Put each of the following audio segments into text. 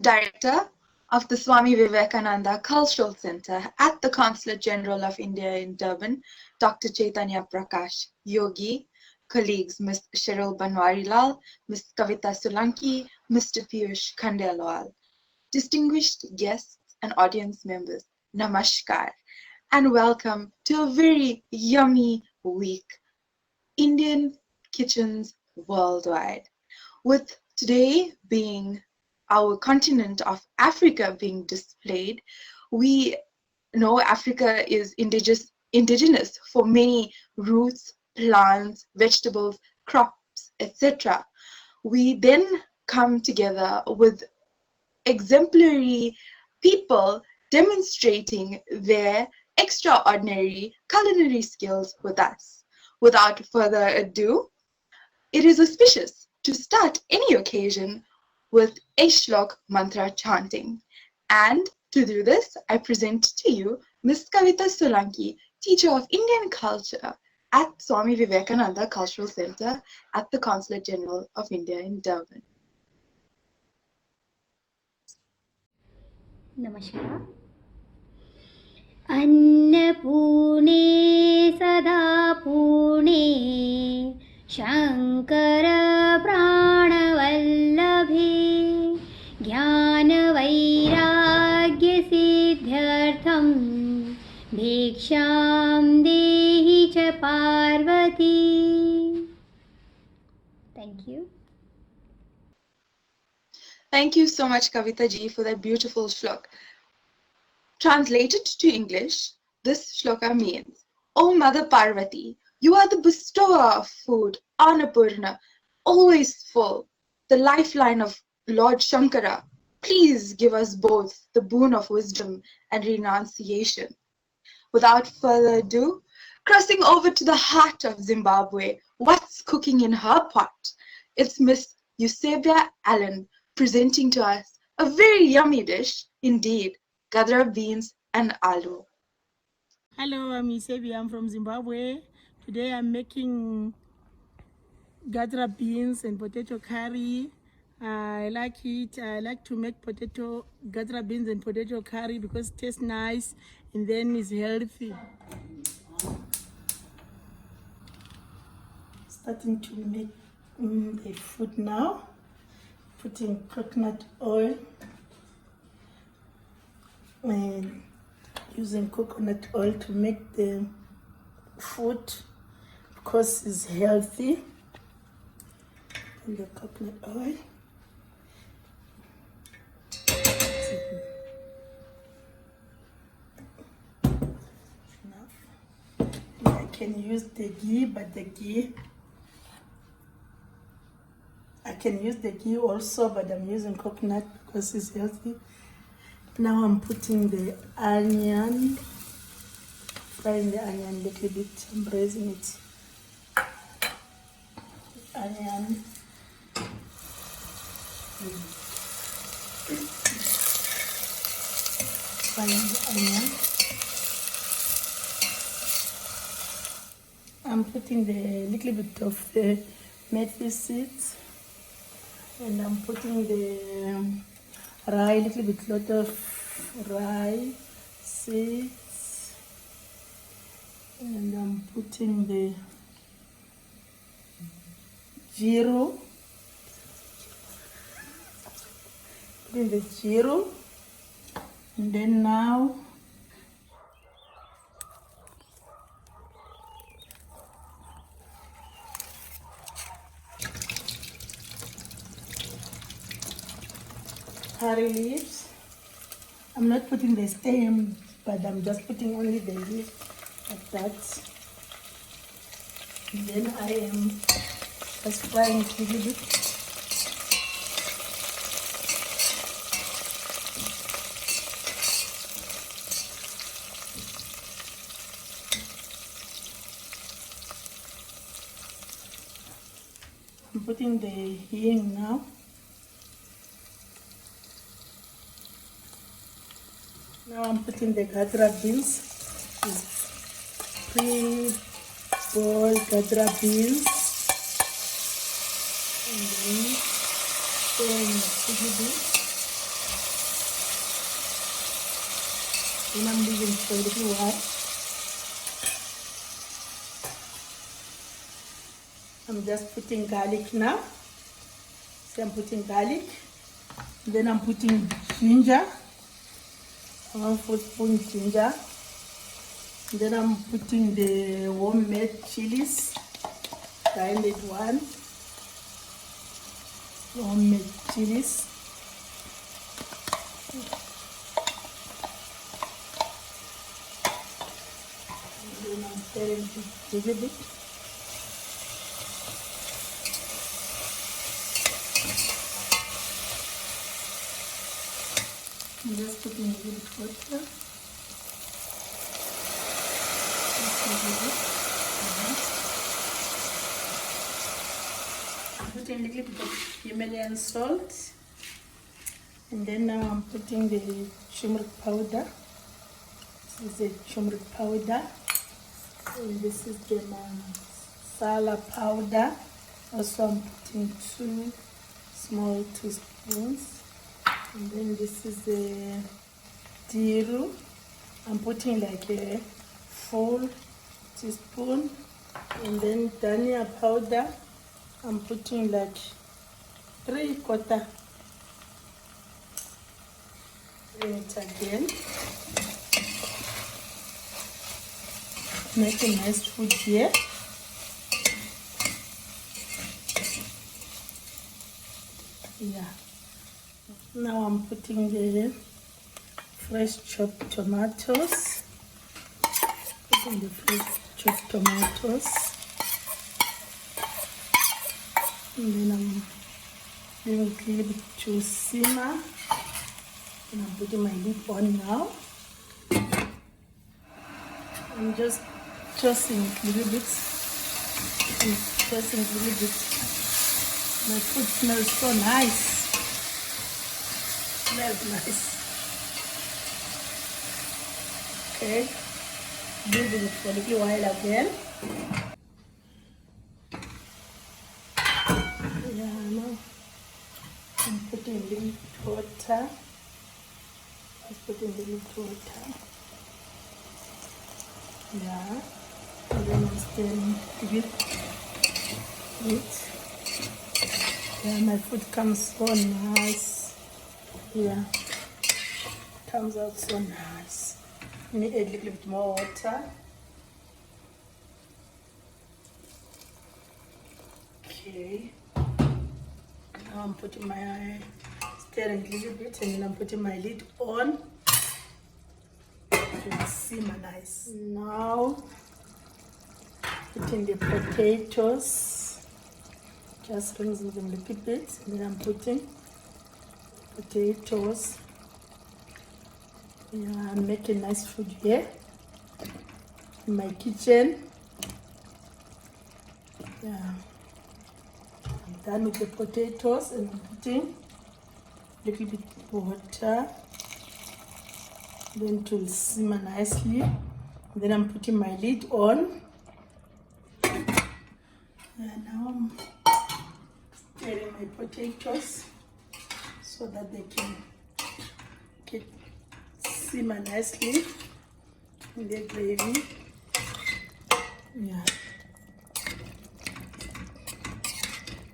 Director of the Swami Vivekananda Cultural Center at the Consulate General of India in Durban, Dr. Chaitanya Prakash Yogi, colleagues Ms. Cheryl Banwarilal, Ms. Kavita Solanki, Mr. Piyush Khandelwal, distinguished guests and audience members, Namaskar, and welcome to a very yummy week, Indian Kitchens Worldwide. With today being our continent of Africa being displayed, we know Africa is indigenous for many roots, plants, vegetables, crops, etc. We then come together with exemplary people demonstrating their extraordinary culinary skills with us. Without further ado, it is auspicious to start any occasion with a shlok mantra chanting. And to do this, I present to you Ms. Kavita Solanki, teacher of Indian culture at Swami Vivekananda Cultural Center at the Consulate General of India in Durban. नमस्कार. अन्नपूर्णे सदा पूर्णे शङ्कर प्राणवल्लभे ज्ञानवैराग्यसिद्ध्यर्थं भिक्षां देहि च Parvati. Thank you. Thank you so much, Kavita ji, for that beautiful shlok. Translated to English, this shloka means, O Mother Parvati, you are the bestower of food, Annapurna, always full, the lifeline of Lord Shankara. Please give us both the boon of wisdom and renunciation. Without further ado, crossing over to the heart of Zimbabwe, what's cooking in her pot? It's Miss Eusebia Allen presenting to us a very yummy dish indeed, gadra beans and aloo. Hello, I'm Eusebia. I'm from Zimbabwe. Today I'm making gadra beans and potato curry. I like it. I like to make gadra beans and potato curry because it tastes nice and then it's healthy. Starting to make the food now. Putting coconut oil and using coconut oil to make the food because it's healthy. And the coconut oil. Enough. I can use the ghee, but the ghee I can use the ghee also, but I'm using coconut because it's healthy. Now I'm putting the onion, frying the onion a little bit, I'm braising it. Onion. Frying the onion. I'm putting the little bit of the methyl seeds. And I'm putting the rye, lot of rye seeds. And I'm putting the giro. And then now curry leaves. I'm not putting the stem, but I'm just putting only the leaf like that. And then I am just frying it a little bit. I'm putting the hing now. Now I'm putting the gadra beans, pre-boiled gadra beans, and then stir it. Then I'm leaving it for a little while. I'm just putting garlic now. So I'm putting garlic. Then I'm putting ginger. 1 spoon ginger. Then I'm putting the homemade chilies. Grinded one. Homemade chilies. And then I'm stirring it a little bit. I'm just putting a little bit water. I'm putting a little bit of Himalayan salt. And then now I'm putting the turmeric powder. This is the turmeric powder. And this is the masala powder. Also I'm putting 2 small teaspoons. And then this is the diru. I'm putting like a full teaspoon. And then dhania powder. I'm putting like 3/4. It again. Make a nice food here. Yeah. Now I'm putting the fresh chopped tomatoes. Putting the fresh chopped tomatoes. And then I'm leaving it a little bit to simmer. And I'm putting my lid on now. I'm just tossing it a little bit. Tossing it a little bit. My food smells so nice. Smells nice. Okay. Leaving it for a little while again. Yeah, now I'm putting a little water. Just putting a little water. Yeah. And then I'm stirring it. Yeah, my food comes so nice. Yeah. Comes out so nice. Let me add a little bit more water. Okay. Now I'm putting my stirring a little bit and then I'm putting my lid on. It will simmer nice. Now putting the potatoes. Just rinsing them a little bit and then I'm putting potatoes. Yeah, I'm making nice food here in my kitchen. Yeah. I'm done with the potatoes and I'm putting a little bit of water. Then it will simmer nicely. And then I'm putting my lid on. And now I'm stirring my potatoes so that they can simmer nicely in the gravy. Yeah.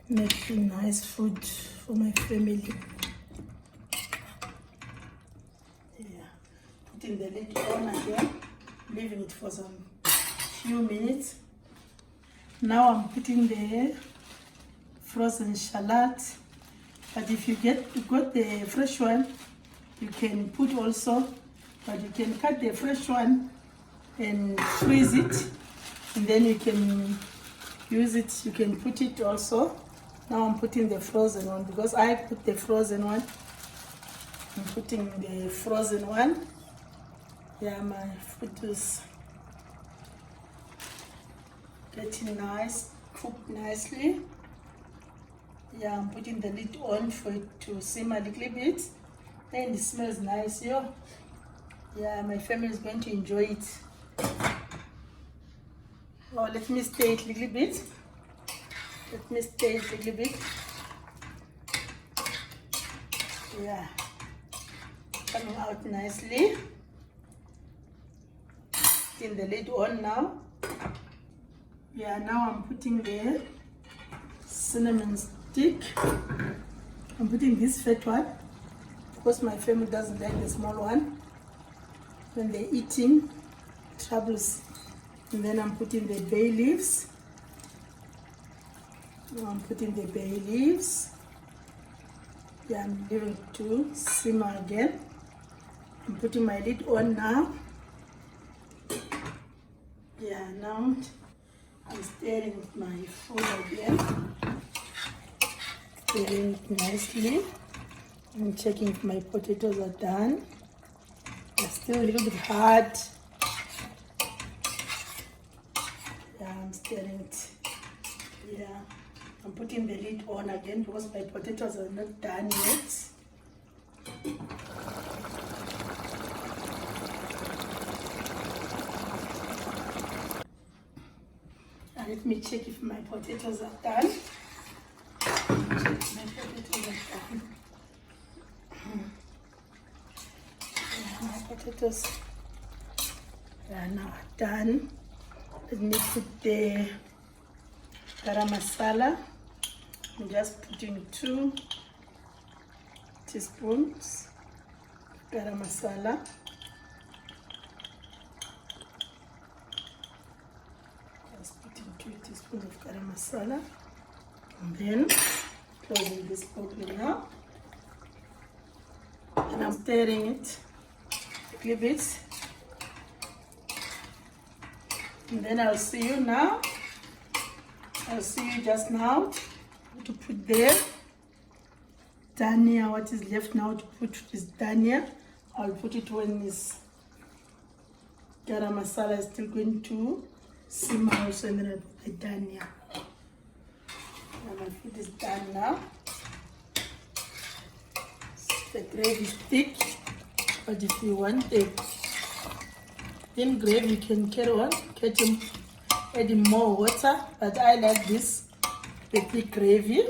Making nice food for my family. Yeah. Putting the lid on again, leaving it for some few minutes. Now I'm putting the frozen shallot, but if you got the fresh one, you can put also, but you can cut the fresh one and freeze it, and then you can use it. You can put it also. Now I'm putting the frozen one because I put the frozen one. I'm putting the frozen one. Yeah, my food is getting nice, cooked nicely. Yeah, I'm putting the lid on for it to simmer a little bit. And it smells nice, yo. Yeah, my family is going to enjoy it. Oh, let me stir it a little bit. Let me stir it a little bit. Yeah, coming out nicely. putting the lid on now. Yeah, now I'm putting the cinnamon stick. I'm putting this fat one because my family doesn't like the small one. When they're eating, troubles. And then I'm putting the bay leaves. Now I'm putting the bay leaves. Yeah, I'm leaving it to simmer again. I'm putting my lid on now. Yeah, now I'm stirring with my food again. Stirring it nicely. I'm checking if my potatoes are done. They're still a little bit hard. Yeah, I'm stirring it. Yeah, I'm putting the lid on again because my potatoes are not done yet. Let me check if my potatoes are done. Check if my potatoes are done. Yeah, my potatoes are now done. Let me put the garam masala. I'm just putting 2 teaspoons garam masala. Just putting 2 teaspoons of garam masala. And then closing this open now. And I'm stirring it a little bit. And then I'll see you now. I'll see you just now to put there. Dhania, what is left now to put is dhania. I'll put it when this garam masala is still going to simmer also, and then I'll put the dhania. And my food is done now. The gravy is thick, but if you want the thin gravy, you can carry on, adding more water, but I like this, the thick gravy.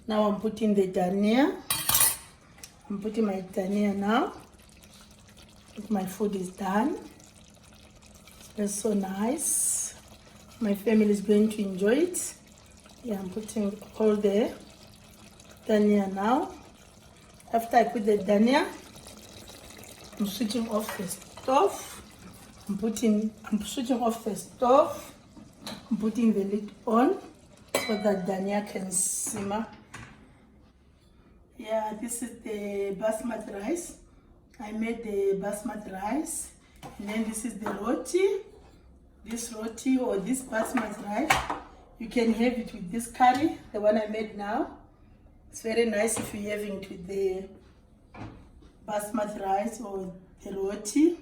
Now I'm putting the dhania. I'm putting my dhania now. My food is done. It's so nice. My family is going to enjoy it. Yeah, I'm putting all the dhania now. After I put the dhania, I'm switching off the stove. I'm switching off the stove. I'm putting the lid on so that dhania can simmer. Yeah, this is the basmati rice. I made the basmati rice. And then this is the roti. This roti or this basmati rice, you can have it with this curry, the one I made now. It's very nice if you're having it with the basmati rice or the roti.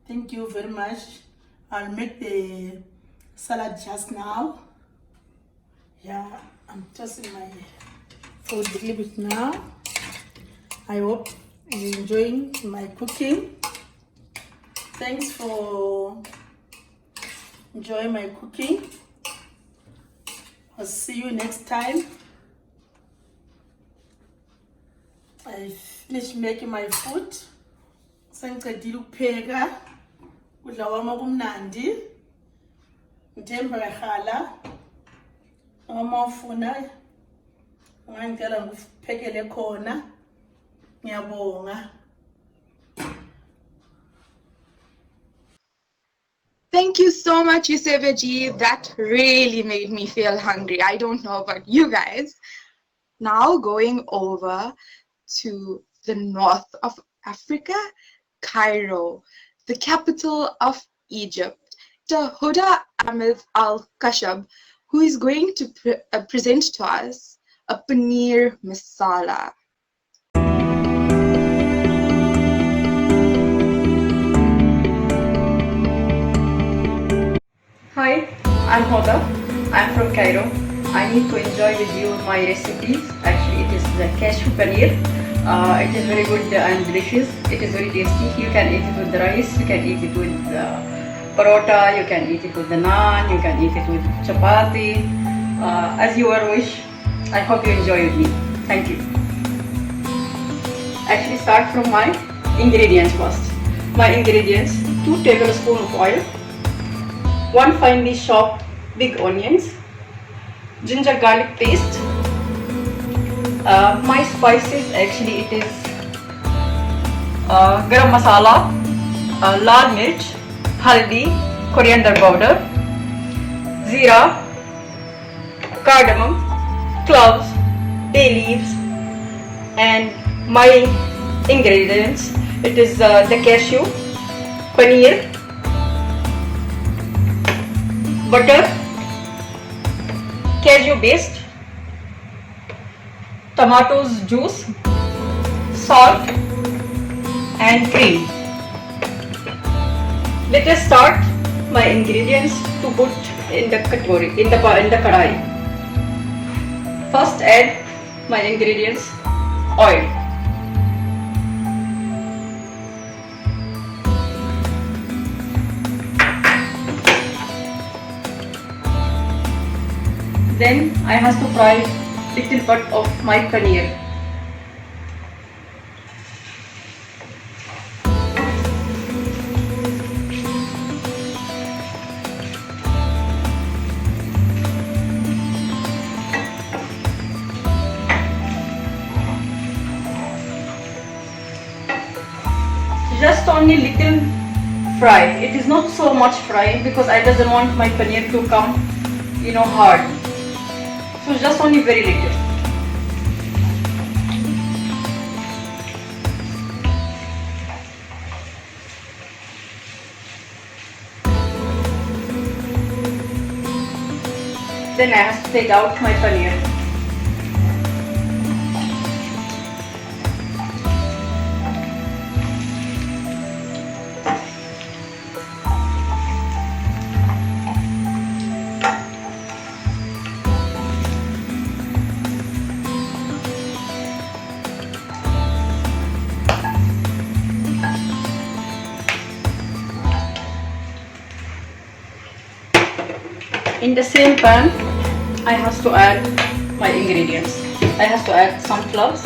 Thank you very much. I'll make the salad just now. Yeah, I'm tossing my food a little bit now. I hope you're enjoying my cooking. Thanks for enjoying my cooking. I'll see you next time. I finished making my food. Sengiqedile ukupheka. Kudla wami kumnandi. Ngithemba kahala. Uma ufuna ungangicela ngikuphekele khona. Ngiyabonga. Thank you so much, Yuseva ji. That really made me feel hungry. I don't know about you guys. Now going over to the north of Africa, Cairo, the capital of Egypt. Dr. Huda Ahmed Al Kashab, who is going to present to us a paneer masala. Hi, I'm Hoda. I'm from Cairo. I need to enjoy with you my recipes. Actually, it is the cashew paneer. It is very good and delicious. It is very tasty. You can eat it with the rice. You can eat it with parota. You can eat it with the naan. You can eat it with chapati. As your wish. I hope you enjoy with me. Thank you. Actually, start from my ingredients first. My ingredients: 2 tablespoons of oil, 1 finely chopped big onions, ginger garlic paste. My spices, actually it is garam masala, lal mirch, haldi, coriander powder, zira, cardamom, cloves, bay leaves, and my ingredients, it is the cashew, paneer, butter, cashew paste, tomatoes juice, salt, and cream. Let us start my ingredients to put in the katori, in the kadai. First add my ingredients, oil. Then I have to fry little part of my paneer. Just only little fry. It is not so much fry because I doesn't want my paneer to come, hard. So just only very little. Then I have to take out my paneer. In the same pan, I have to add my ingredients. I have to add some cloves,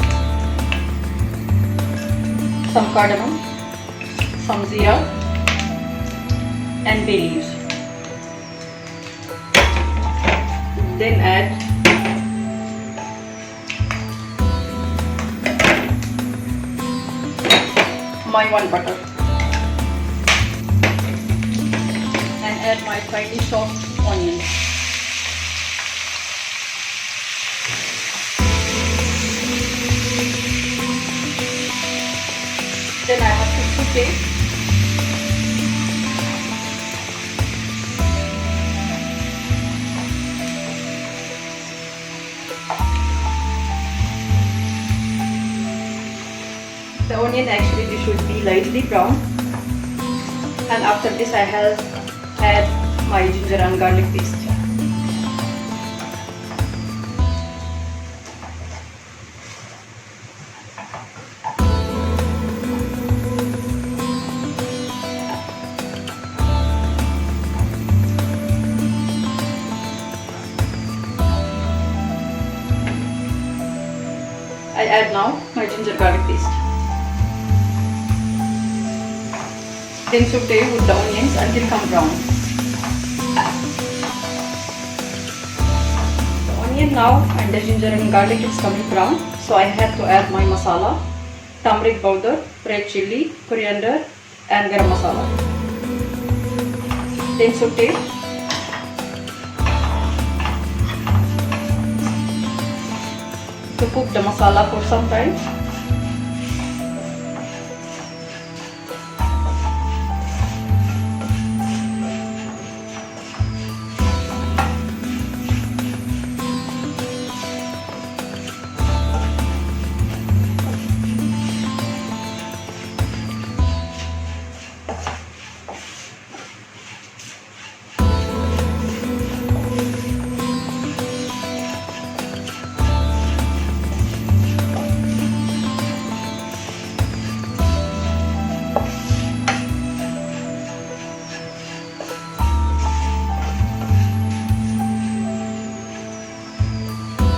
some cardamom, some zira, and bay leaves. Then add my 1 butter and add my finely chopped onions. Then I have to saute. The onion actually should be lightly brown, and after this I have add my ginger and garlic paste. I add now my ginger garlic paste. Then saute with the onions until come brown. The onion now and the ginger and garlic is coming brown, so I have to add my masala, turmeric powder, red chilli, coriander, and garam masala. Then saute. To cook the masala for some time.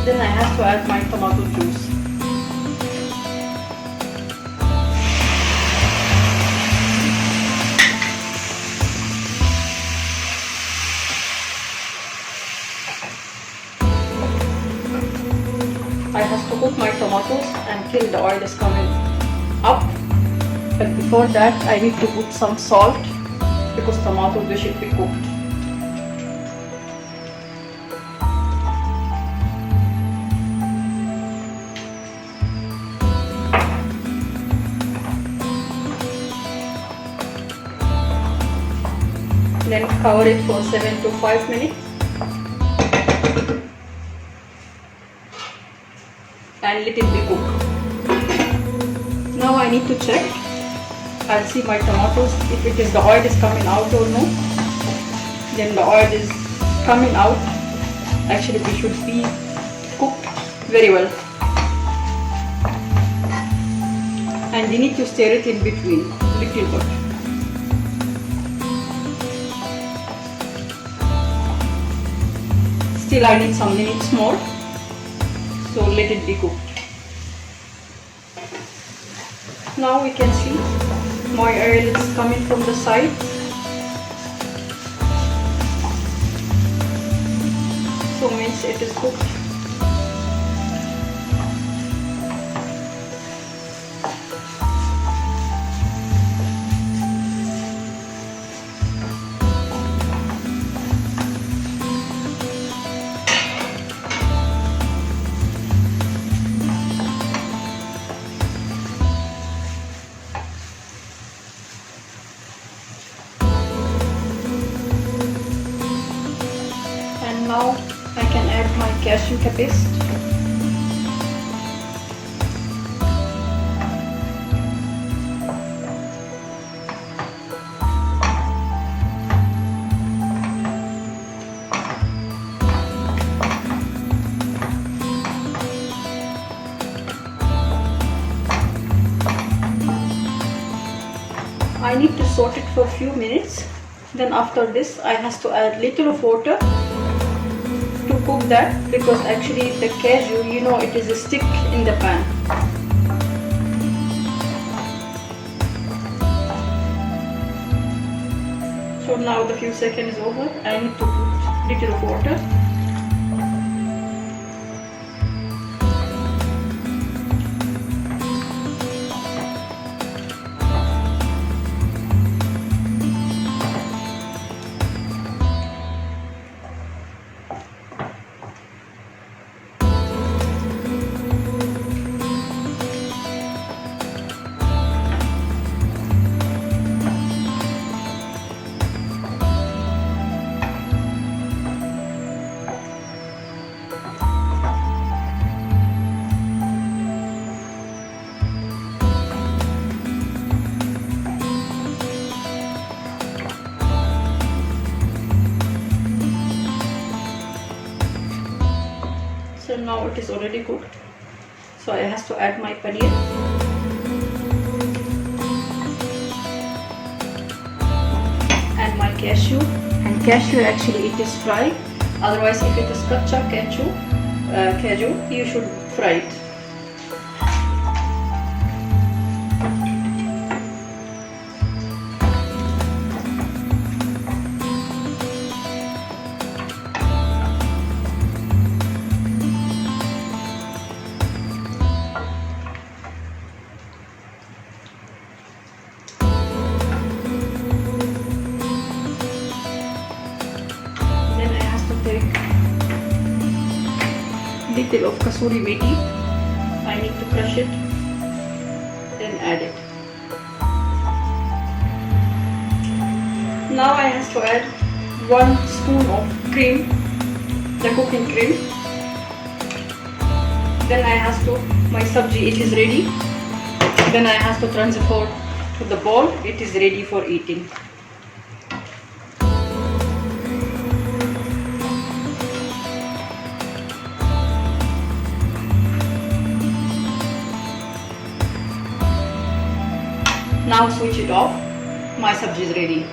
Then I have to add my tomato juice. tomatoes until the oil is coming up. But before that, I need to put some salt because tomatoes they should be cooked. Then cover it for 7 to 5 minutes and let it be cooked. Now I need to check and see my tomatoes if it is the oil is coming out or no. Then the oil is coming out. Actually they should be cooked very well. And you need to stir it in between little bit. Still I need some minutes more, so let it be cooked. Now we can see my oil is coming from the side. So means it is cooked. Now I can add my cashew paste. I need to saute it for a few minutes. Then after this I have to add little of water to cook that, because actually the cashew, you know, it is a stick in the pan. So now the few seconds is over, I need to put little of water. So now it is already cooked. So I have to add my paneer. And my cashew. And cashew actually it is fried. Otherwise if it is kacha cashew, you should fry it. Little of kasuri methi. I need to crush it, then add it. Now I have to add 1 spoon of cream, the cooking cream. Then I have to, my sabji it is ready. Then I have to transfer to the bowl. It is ready for eating. Now switch it off. My sabji is ready.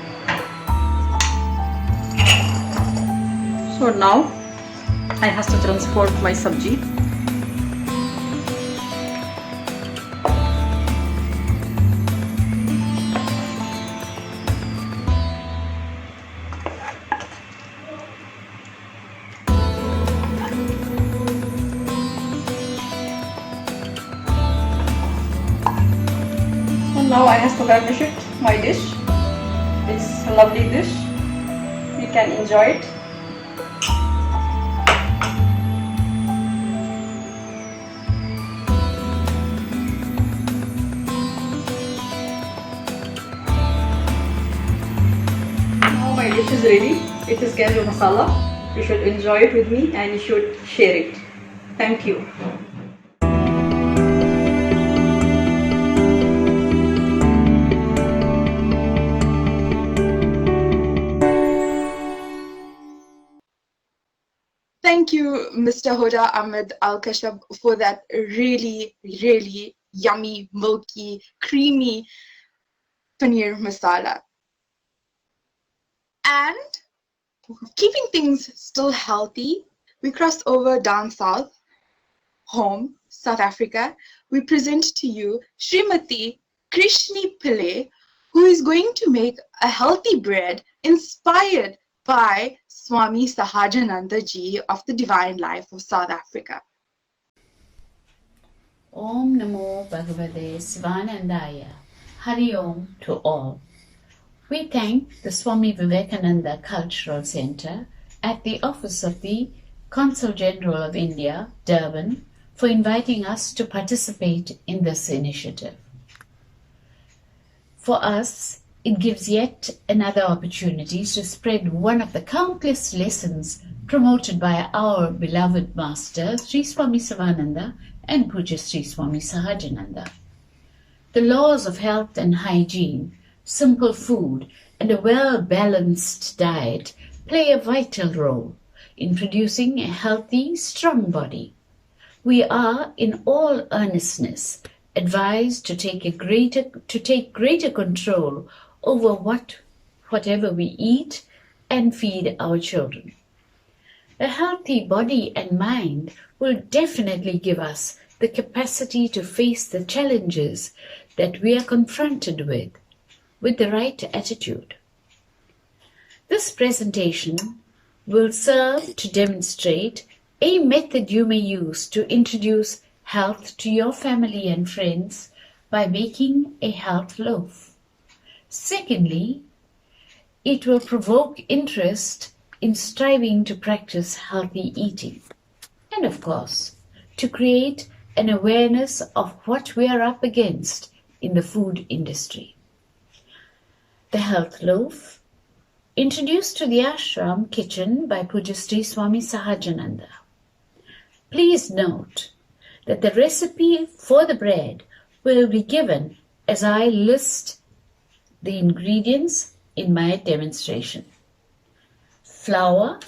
So now I have to transport my sabji. Now I have to garnish it, my dish. It's a lovely dish. You can enjoy it. Now my dish is ready. It is cashew masala. You should enjoy it with me and you should share it. Thank you. Thank you, Mr. Huda Ahmed Al Kashab, for that really, really yummy, milky, creamy paneer masala. And keeping things still healthy, we crossed over down south, home, South Africa. We present to you Srimati Krishni Pillai, who is going to make a healthy bread inspired by Swami Sahajananda Ji of the Divine Life of South Africa. Om Namo Bhagavate Sivanandaya. Hari Om to all. We thank the Swami Vivekananda Cultural Center at the office of the Consul General of India, Durban, for inviting us to participate in this initiative. For us, it gives yet another opportunity to spread one of the countless lessons promoted by our beloved Master, Sri Swami Sivananda and Puja Sri Swami Sahajananda. The laws of health and hygiene, simple food, and a well-balanced diet play a vital role in producing a healthy, strong body. We are, in all earnestness, advised to take greater control over whatever we eat and feed our children. A healthy body and mind will definitely give us the capacity to face the challenges that we are confronted with the right attitude. This presentation will serve to demonstrate a method you may use to introduce health to your family and friends by making a health loaf. Secondly, it will provoke interest in striving to practice healthy eating. And of course, to create an awareness of what we are up against in the food industry. The health loaf, introduced to the ashram kitchen by Puja Sri Swami Sahajananda. Please note that the recipe for the bread will be given as I list the ingredients in my demonstration. Flour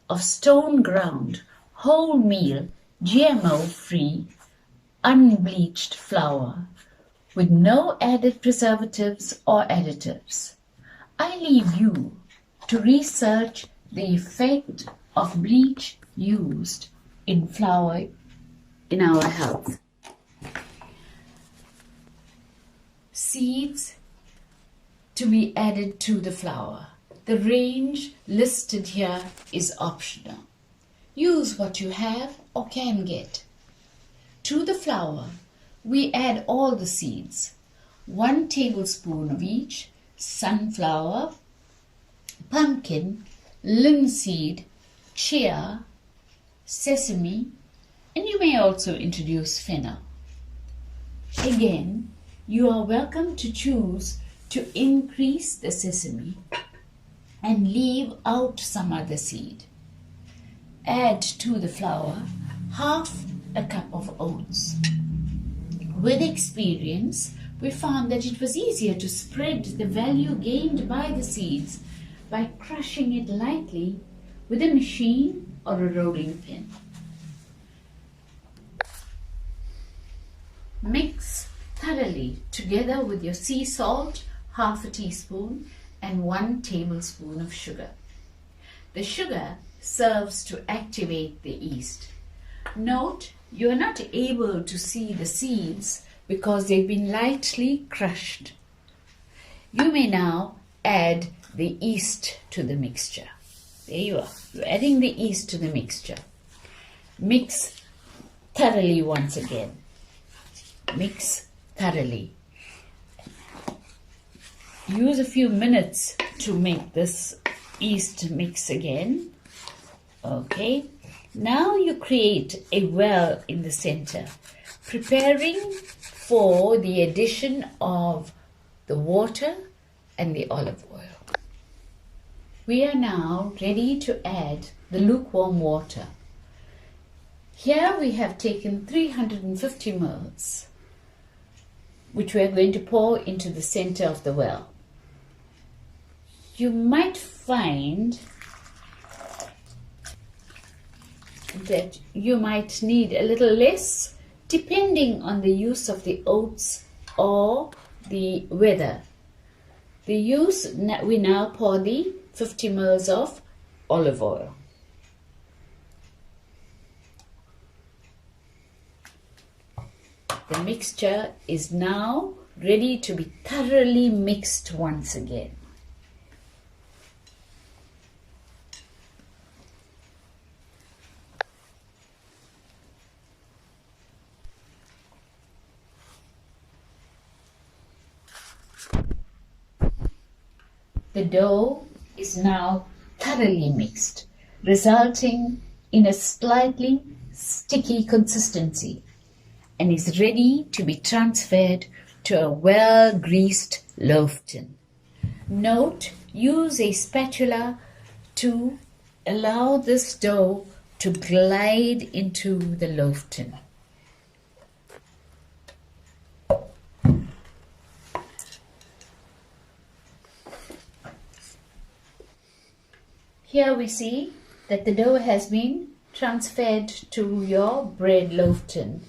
of stone ground, wholemeal, GMO-free, unbleached flour with no added preservatives or additives. I leave you to research the effect of bleach used in flour in our health. Seeds to be added to the flour. The range listed here is optional. Use what you have or can get. To the flour, we add all the seeds. 1 tablespoon of each: sunflower, pumpkin, linseed, chia, sesame, and you may also introduce fennel. Again, you are welcome to choose to increase the sesame and leave out some other seed. Add to the flour half a cup of oats. With experience, we found that it was easier to spread the value gained by the seeds by crushing it lightly with a machine or a rolling pin. Mix thoroughly together with your sea salt, half a teaspoon, and 1 tablespoon of sugar. The sugar serves to activate the yeast. Note, you are not able to see the seeds because they've been lightly crushed. You may now add the yeast to the mixture. There you are. You're adding the yeast to the mixture. Mix thoroughly once again. Mix thoroughly. use a few minutes to make this yeast mix again. Okay, now you create a well in the center, preparing for the addition of the water and the olive oil. We are now ready to add the lukewarm water. Here we have taken 350 ml, which we are going to pour into the center of the well. You might find that you might need a little less depending on the use of the oats or the weather. We now pour the 50 ml of olive oil. The mixture is now ready to be thoroughly mixed once again. The dough is now thoroughly mixed, resulting in a slightly sticky consistency, and is ready to be transferred to a well-greased loaf tin. Note, use a spatula to allow this dough to glide into the loaf tin. Here we see that the dough has been transferred to your bread loaf tin.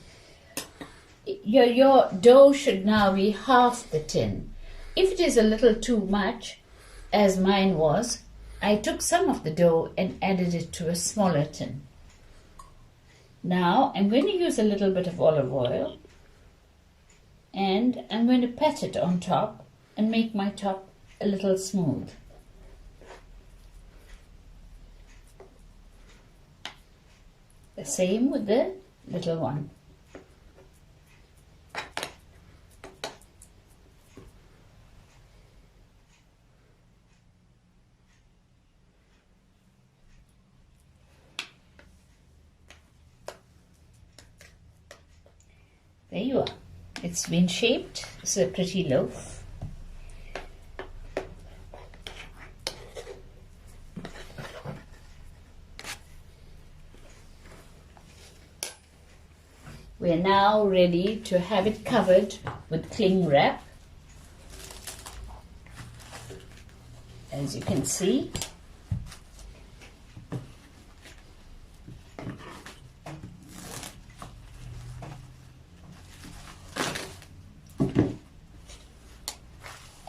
Your dough should now be half the tin. If it is a little too much, as mine was, I took some of the dough and added it to a smaller tin. Now I'm going to use a little bit of olive oil, and I'm going to pat it on top and make my top a little smooth. The same with the little one. There you are. It's been shaped. It's a pretty loaf. We are now ready to have it covered with cling wrap. As you can see,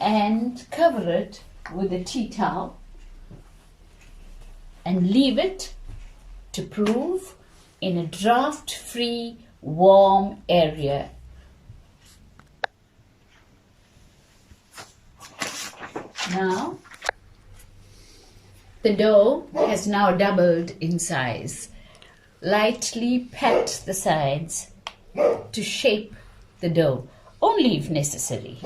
and cover it with a tea towel and leave it to prove in a draft-free warm area. Now the dough has now doubled in size. Lightly pat the sides to shape the dough, only if necessary.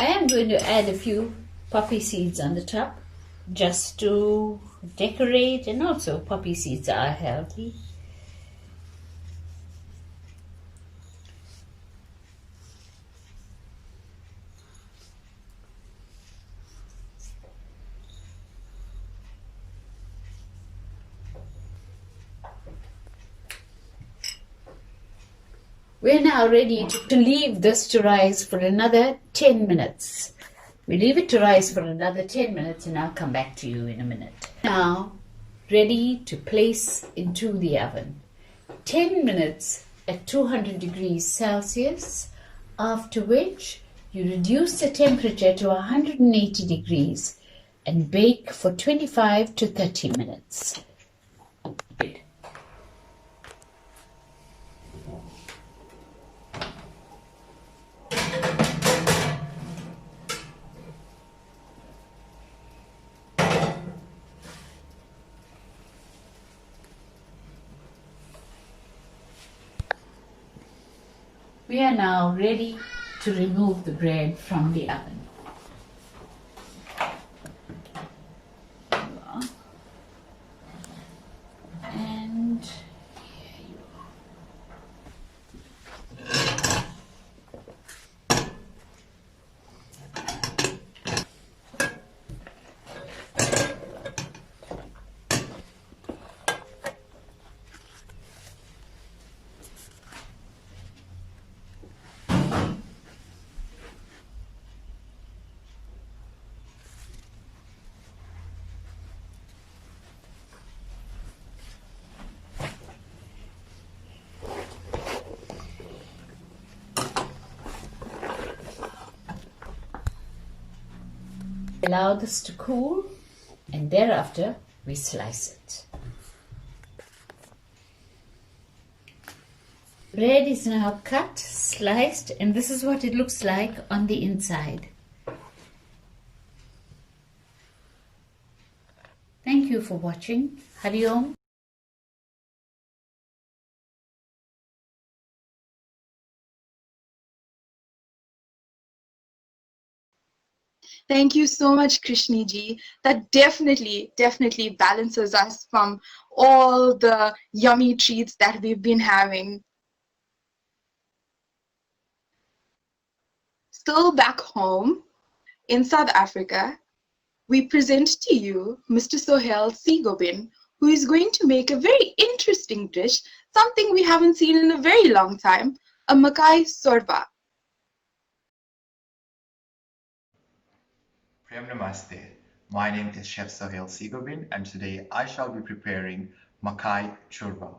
I am going to add a few poppy seeds on the top just to decorate, and also poppy seeds are healthy. We're now ready to leave this to rise for another 10 minutes. We leave it to rise for another 10 minutes and I'll come back to you in a minute. Now, ready to place into the oven. 10 minutes at 200 degrees Celsius, after which you reduce the temperature to 180 degrees and bake for 25 to 30 minutes. We are now ready to remove the bread from the oven. And here you are. Allow this to cool, and thereafter we slice it. Bread is now cut, sliced, and this is what it looks like on the inside. Thank you for watching. Hari Om. Thank you so much, Krishni ji. That definitely balances us from all the yummy treats that we've been having. Still back home in South Africa, we present to you Mr. Sohail Sigobin, who is going to make a very interesting dish, something we haven't seen in a very long time, a Makai Sorba. Prem Namaste. My name is Chef Sohail Sigobin, and today I shall be preparing Makai Churba.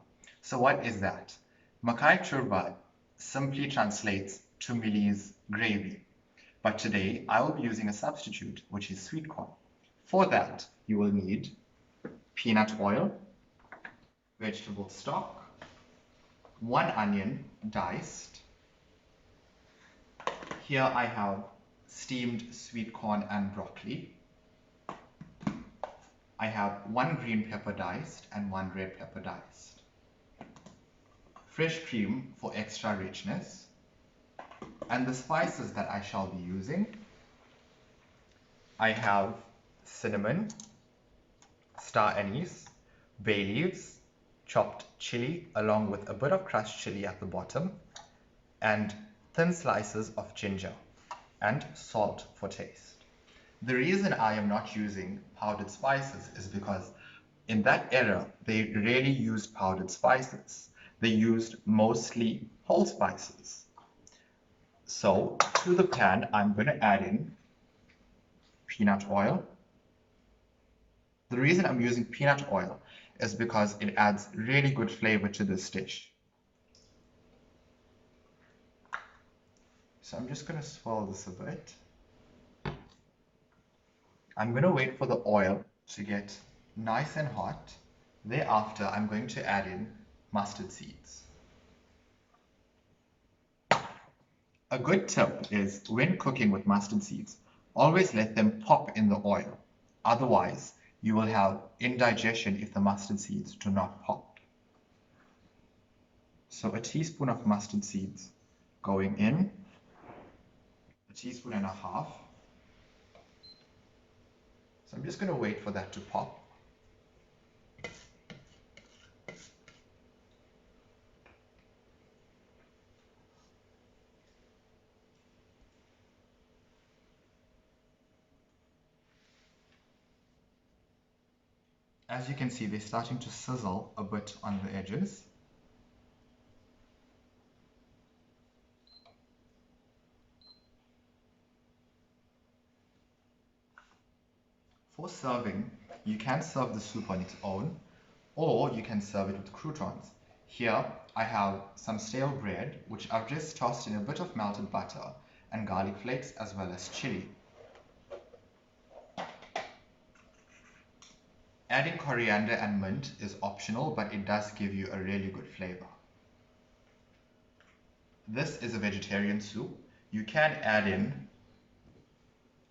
So what is that? Makai Churba simply translates to Millie's gravy. But today I will be using a substitute, which is sweet corn. For that, you will need peanut oil, vegetable stock, 1 onion diced. Here I have steamed sweet corn and broccoli. I have 1 green pepper diced and 1 red pepper diced. Fresh cream for extra richness. And the spices that I shall be using, I have cinnamon, star anise, bay leaves, chopped chili along with a bit of crushed chili at the bottom, and thin slices of ginger, and salt for taste. The reason I am not using powdered spices is because in that era, they rarely used powdered spices. They used mostly whole spices. So to the pan, I'm going to add in peanut oil. The reason I'm using peanut oil is because it adds really good flavor to this dish. So I'm just going to swirl this a bit. I'm going to wait for the oil to get nice and hot. Thereafter, I'm going to add in mustard seeds. A good tip is when cooking with mustard seeds, always let them pop in the oil. Otherwise, you will have indigestion if the mustard seeds do not pop. So a teaspoon of mustard seeds going in, a teaspoon and a half. So I'm just going to wait for that to pop. As you can see, they're starting to sizzle a bit on the edges. For serving, you can serve the soup on its own, or you can serve it with croutons. Here, I have some stale bread, which I've just tossed in a bit of melted butter and garlic flakes as well as chili. Adding coriander and mint is optional, but it does give you a really good flavor. This is a vegetarian soup. You can add in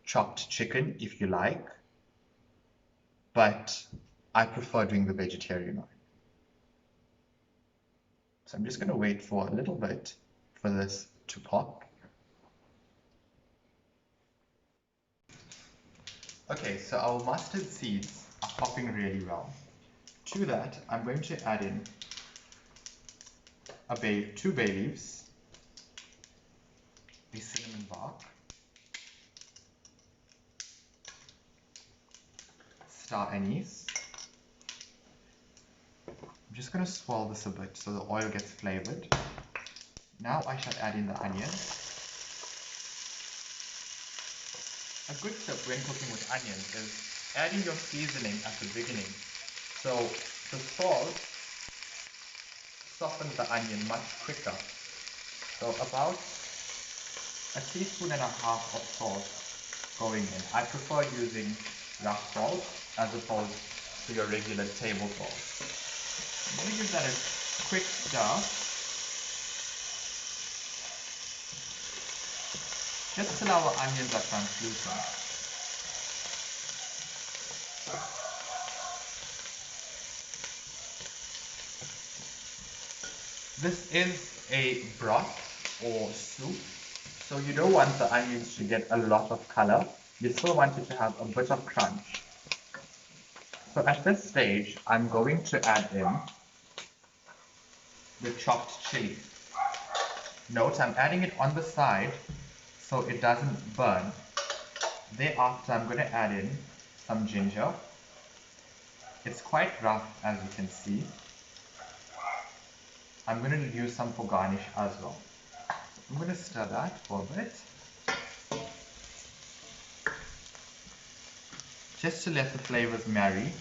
chopped chicken if you like, but I prefer doing the vegetarian one. So I'm just going to wait for a little bit for this to pop. Okay, so our mustard seeds are popping really well. To that, I'm going to add in 2 bay leaves, a cinnamon bark, star anise. I'm just going to swirl this a bit so the oil gets flavored. Now I shall add in the onion. A good tip when cooking with onions is adding your seasoning at the beginning. So the salt softens the onion much quicker. So about a teaspoon and a half of salt going in. I prefer using rough salt as opposed to your regular table salt. I'm going to give that a quick stir. Just till our onions are translucent. This is a broth or soup, so you don't want the onions to get a lot of color. You still want it to have a bit of crunch. So at this stage, I'm going to add in the chopped chili. Note, I'm adding it on the side so it doesn't burn. Thereafter, I'm going to add in some ginger. It's quite rough, as you can see. I'm going to use some for garnish as well. I'm going to stir that for a bit, just to let the flavors marry.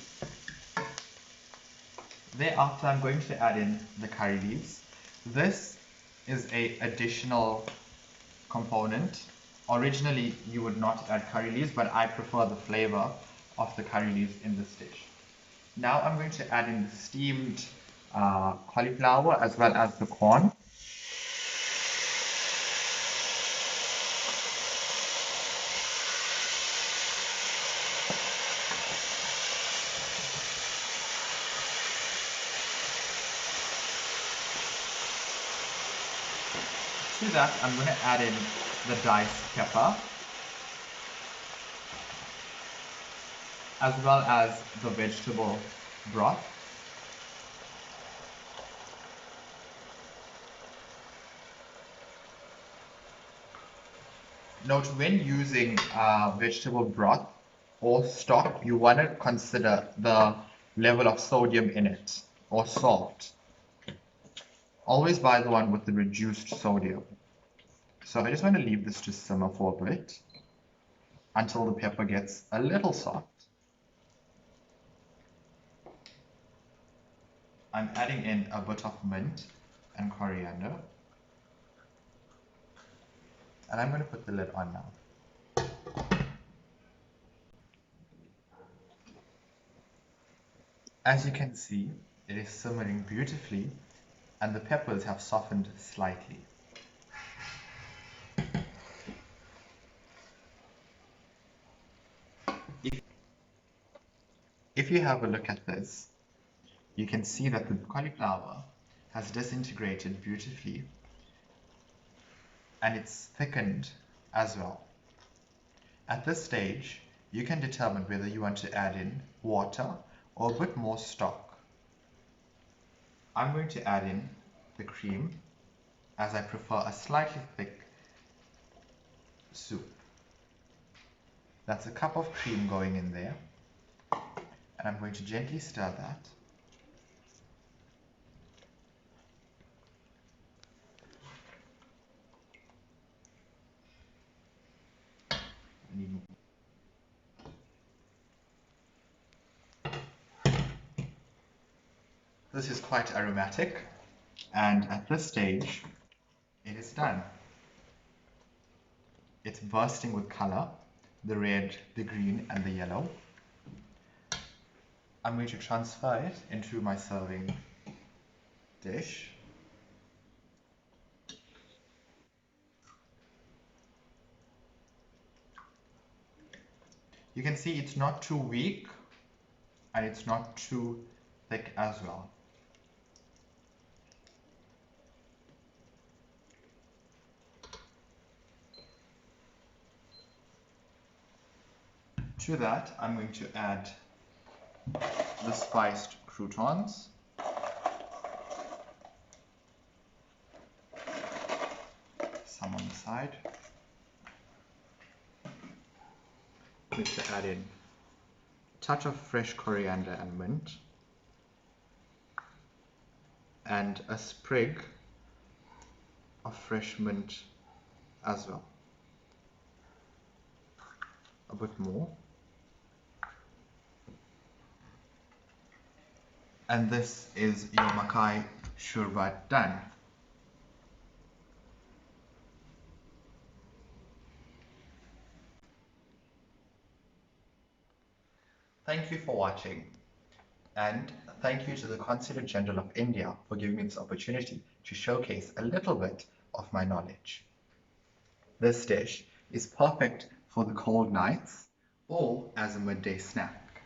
Thereafter, I'm going to add in the curry leaves. This is an additional component. Originally, you would not add curry leaves, but I prefer the flavor of the curry leaves in this dish. Now I'm going to add in the steamed cauliflower as well as the corn. To that, I'm going to add in the diced pepper, as well as the vegetable broth. Note, when using vegetable broth or stock, you want to consider the level of sodium in it, or salt. Always buy the one with the reduced sodium. So I just want to leave this to simmer for a bit until the pepper gets a little soft. I'm adding in a bit of mint and coriander. And I'm going to put the lid on now. As you can see, it is simmering beautifully and the peppers have softened slightly. If you have a look at this, you can see that the cauliflower has disintegrated beautifully and it's thickened as well. At this stage, you can determine whether you want to add in water or a bit more stock. I'm going to add in the cream as I prefer a slightly thick soup. That's a cup of cream going in there, and I'm going to gently stir that. This is quite aromatic, and at this stage, it is done. It's bursting with color, the red, the green, and the yellow. I'm going to transfer it into my serving dish. You can see it's not too weak, and it's not too thick as well. To that, I'm going to add the spiced croutons. Some on the side. I'm going to add in a touch of fresh coriander and mint, and a sprig of fresh mint as well. A bit more. And this is your Makai Shurbat done. Thank you for watching, and thank you to the Consulate General of India for giving me this opportunity to showcase a little bit of my knowledge. This dish is perfect for the cold nights or as a midday snack.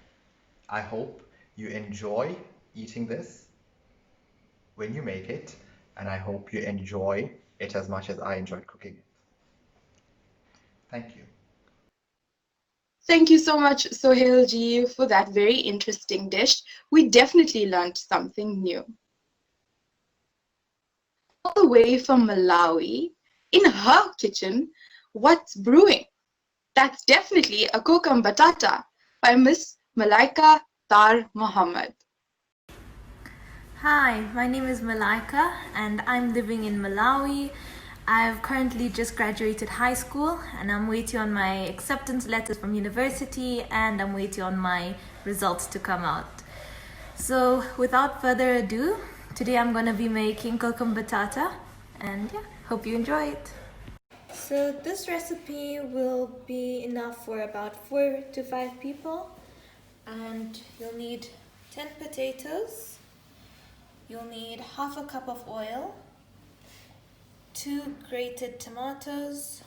I hope you enjoy eating this when you make it, and I hope you enjoy it as much as I enjoyed cooking it. Thank you. Thank you so much, Sohail ji, for that very interesting dish. We definitely learned something new. All the way from Malawi, in her kitchen, what's brewing? That's definitely a kokum batata by Miss Malaika Tar Muhammad. Hi, my name is Malaika and I'm living in Malawi. I've currently just graduated high school and I'm waiting on my acceptance letters from university and I'm waiting on my results to come out. So without further ado, today I'm going to be making kokum batata and yeah, hope you enjoy it. So this recipe will be enough for about 4 to 5 people, and you'll need 10 potatoes, you'll need half a cup of oil, 2 grated tomatoes,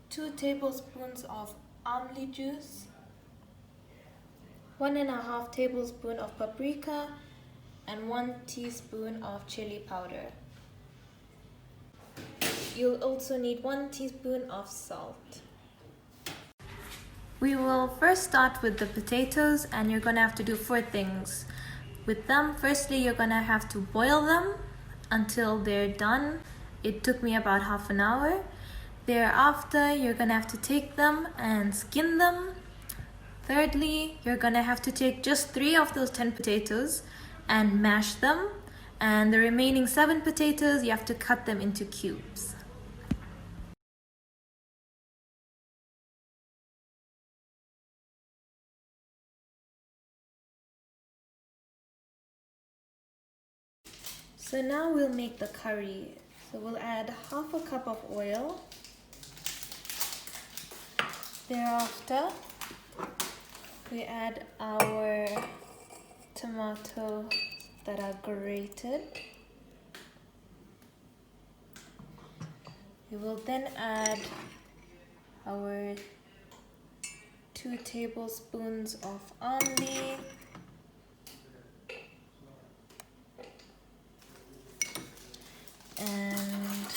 2 tablespoons of amli juice, 1.5 tablespoons of paprika, and 1 teaspoon of chili powder. You'll also need 1 teaspoon of salt. We will first start with the potatoes, and you're gonna have to do 4 things with them. Firstly, you're gonna have to boil them until they're done. It took me about half an hour. Thereafter, you're gonna have to take them and skin them. Thirdly, you're gonna have to take just 3 of those 10 potatoes and mash them. And the remaining 7 potatoes, you have to cut them into cubes. So now we'll make the curry. So we'll add half a cup of oil. Thereafter, we add our tomatoes that are grated. We will then add our 2 tablespoons of amli. And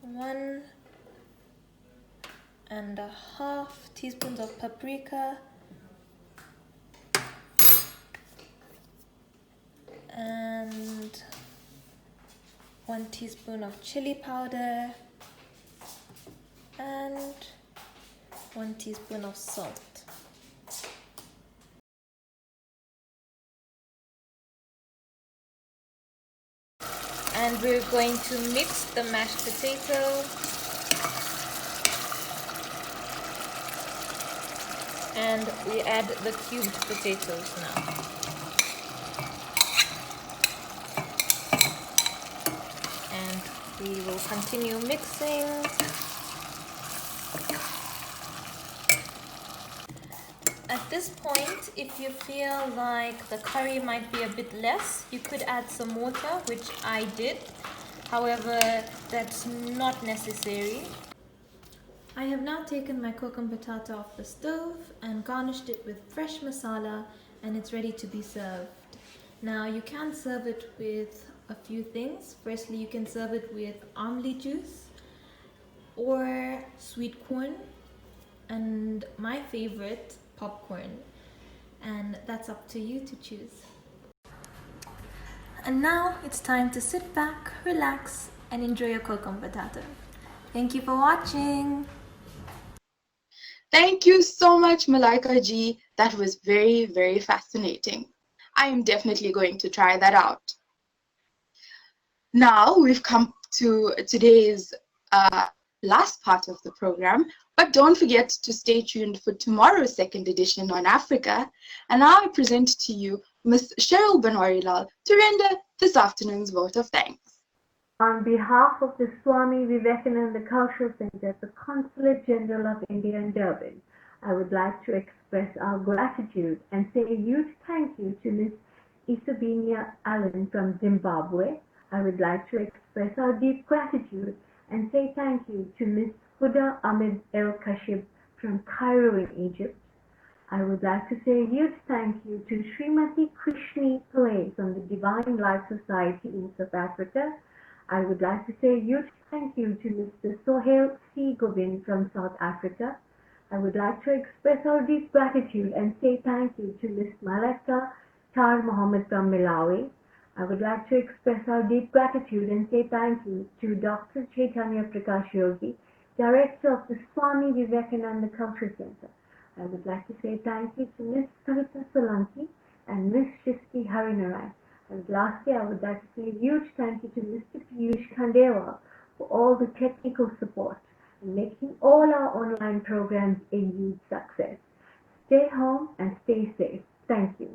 1.5 teaspoons of paprika, and 1 teaspoon of chili powder, and 1 teaspoon of salt. And we're going to mix the mashed potato and we add the cubed potatoes now. And we will continue mixing. At this point, if you feel like the curry might be a bit less, you could add some water, which I did. However, that's not necessary. I have now taken my kokum batata off the stove and garnished it with fresh masala, and it's ready to be served. Now you can serve it with a few things. Firstly, you can serve it with amli juice. or sweet corn, and my favorite, popcorn. And that's up to you to choose. And now it's time to sit back, relax, and enjoy your kokum batata. Thank you for watching. Thank you so much, Malaika ji. That was very, very fascinating. I am definitely going to try that out. Now we've come to today's last part of the program, but don't forget to stay tuned for tomorrow's second edition on Africa. And now I present to you Ms. Cheryl Banwarilal to render this afternoon's vote of thanks. On behalf of the Swami Vivekananda Cultural Center at the Consulate General of India in Durban, I would like to express our gratitude and say a huge thank you to Ms. Isabinia Allen from Zimbabwe. I would like to express our deep gratitude and say thank you to Ms. Huda Ahmed El Kashib from Cairo in Egypt. I would like to say a huge thank you to Srimati Krishni Pillai from the Divine Life Society in South Africa. I would like to say a huge thank you to Mr. Sohail C. Govind from South Africa. I would like to express our deep gratitude and say thank you to Ms. Malaka Tar Mohammed from Malawi. I would like to express our deep gratitude and say thank you to Dr. Chaitanya Prakash Yogi, Director of the Swami Vivekananda Culture Center. I would like to say thank you to Ms. Kavita Solanki and Ms. Shristi Harinarayan. And lastly, I would like to say a huge thank you to Mr. Piyush Khandewa for all the technical support and making all our online programs a huge success. Stay home and stay safe. Thank you.